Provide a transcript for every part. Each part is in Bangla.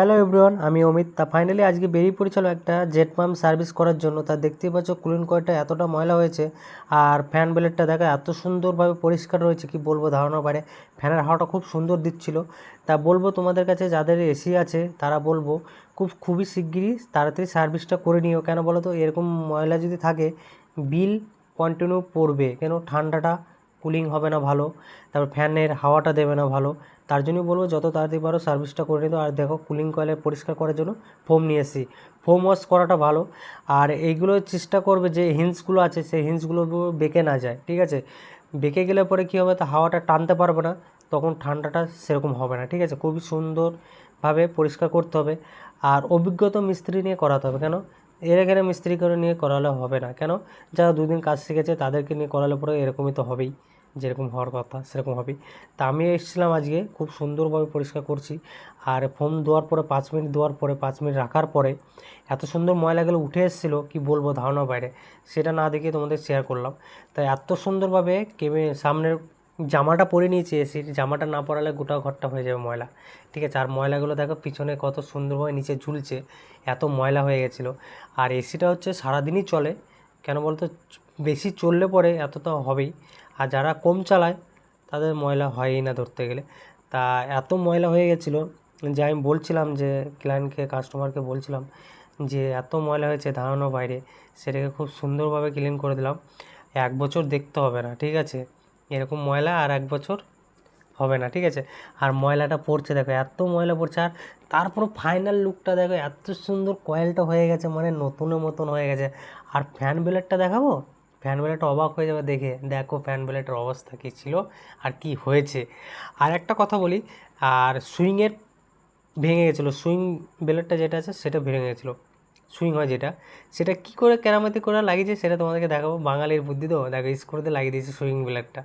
হ্যালো এভরিওয়ান, আমি অমিত। ফাইনালি আজকে বেরিয়ে পড়েছিল একটা জেট পাম্প সার্ভিস করার জন্য। তা দেখতেই পাচ্ছ কুলিং কয়েলটা এতটা ময়লা হয়েছে, আর ফ্যান ব্লেডটা দেখো এত সুন্দরভাবে পরিষ্কার রয়েছে, কি বলবো ধারণার বাইরে। ফ্যানের হাওয়াটা খুব সুন্দর দিচ্ছিল। তা বলবো তোমাদের কাছে যাদের এসি আছে তারা বলবো খুবই শিগগিরই তাড়াতাড়ি সার্ভিসটা করে নিও। কেন বলো তো, এরকম ময়লা যদি থাকে বিল কন্টিনিউ পড়বে, কেন ঠান্ডাটা কুলিং হবে না ভালো, তারপর ফ্যানের হাওয়াটা দেবে না ভালো। তার জন্যই বলবো যত তাড়াতাড়ি পারো সার্ভিসটা করে নিতে। আর দেখো কুলিং কয়েলে পরিষ্কার করার জন্য ফোম নিয়ে এসেছি, ফোম ওয়াশ করাটা ভালো। আর এইগুলো চেষ্টা করবে যে হিন্সগুলো আছে সেই হিন্সগুলো বেঁকে না যায়, ঠিক আছে। বেঁকে গেলে পরে কী হবে, তা হাওয়াটা টানতে পারবে না, তখন ঠান্ডাটা সেরকম হবে না, ঠিক আছে। খুবই সুন্দরভাবে পরিষ্কার করতে হবে। আর অভিজ্ঞতা মিস্ত্রি নিয়ে করাতে হবে, কেন এখানে মিস্ত্রি করে নিয়ে করালে হবে না। কেন যারা দুদিন কাজ শিখেছে তাদেরকে নিয়ে করালে পরে এরকমই তো হবেই, যেরকম হওয়ার কথা সেরকম হবেই। তা আমি এসেছিলাম আজকে, খুব সুন্দরভাবে পরিষ্কার করছি। আর ফোম দেওয়ার পরে 5 মিনিট দেওয়ার পরে 5 মিনিট রাখার পরে এত সুন্দর ময়লাগুলো উঠে এসেছিলো, কি বলবো ধারণার বাইরে। সেটা না দেখিয়ে তোমাদের শেয়ার করলাম। তাই এত সুন্দরভাবে সামনের জামাটা পরে নিয়েছি, এসির জামাটা না পরালে গোটা ঘরটা হয়ে যাবে ময়লা, ঠিক আছে। আর ময়লাগুলো দেখো পিছনে কত সুন্দরভাবে নিচে ঝুলছে, এত ময়লা হয়ে গেছিলো। আর এসিটা হচ্ছে সারাদিনই চলে, কেন বলতো বেশি চললে পরে এত তো হবেই। আর যারা কম চালায় তাদের ময়লা হয়ই না ধরতে গেলে। তা এত ময়লা হয়ে গেছিলো যে আমি বলছিলাম, যে ক্লায়েন্টকে কাস্টমারকে বলছিলাম যে এত ময়লা হয়েছে ধারণার বাইরে। সেটাকে খুব সুন্দরভাবে ক্লিন করে দিলাম। 1 বছর দেখতে হবে না, ঠিক আছে। এরকম ময়লা আর 1 বছর হবে না, ঠিক আছে। আর ময়লাটা পড়ছে দেখো, এত ময়লা পড়ছে। আর তারপর ফাইনাল লুকটা দেখো, এত সুন্দর কয়েলটা হয়ে গেছে, মানে নতুনের মতন হয়ে গেছে। আর ফ্যান ব্লেডটা দেখাবো, ফ্যান ব্লেডটা অবাক হয়ে যাবে দেখে। দেখো ফ্যান ব্লেডের অবস্থা কী ছিল আর কি হয়েছে। আর একটা কথা বলি, আর সুইংয়ের ভেঙে গেছিলো, সুইং ব্লেডটা যেটা আছে সেটা ভেঙে গেছিলো। সুইং হয় যেটা, সেটা কী করে কেরামতি করে লাগিয়েছে সেটা তোমাদেরকে দেখাবো। বাঙালির বুদ্ধি তো দেখো, স্ক্রুতে লাগিয়ে দিয়েছে সুইং ব্লেডটা,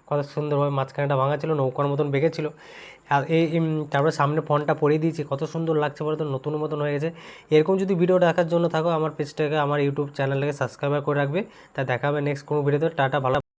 কত সুন্দরভাবে। মাঝখানেটা ভাঙা ছিল, নৌকার মতন বেঁকেছিল। আর তারপরে সামনে ফোনটা পরিয়ে দিয়েছি, কত সুন্দর লাগছে বলে তো, নতুন মতন হয়ে গেছে। এরকম যদি ভিডিও দেখার জন্য থাকো, আমার পেজটাকে, আমার ইউটিউব চ্যানেলটাকে সাবস্ক্রাইব করে রাখবে। তা দেখা হবে নেক্সট কোনো ভিডিওতে। টাটা, ভালো।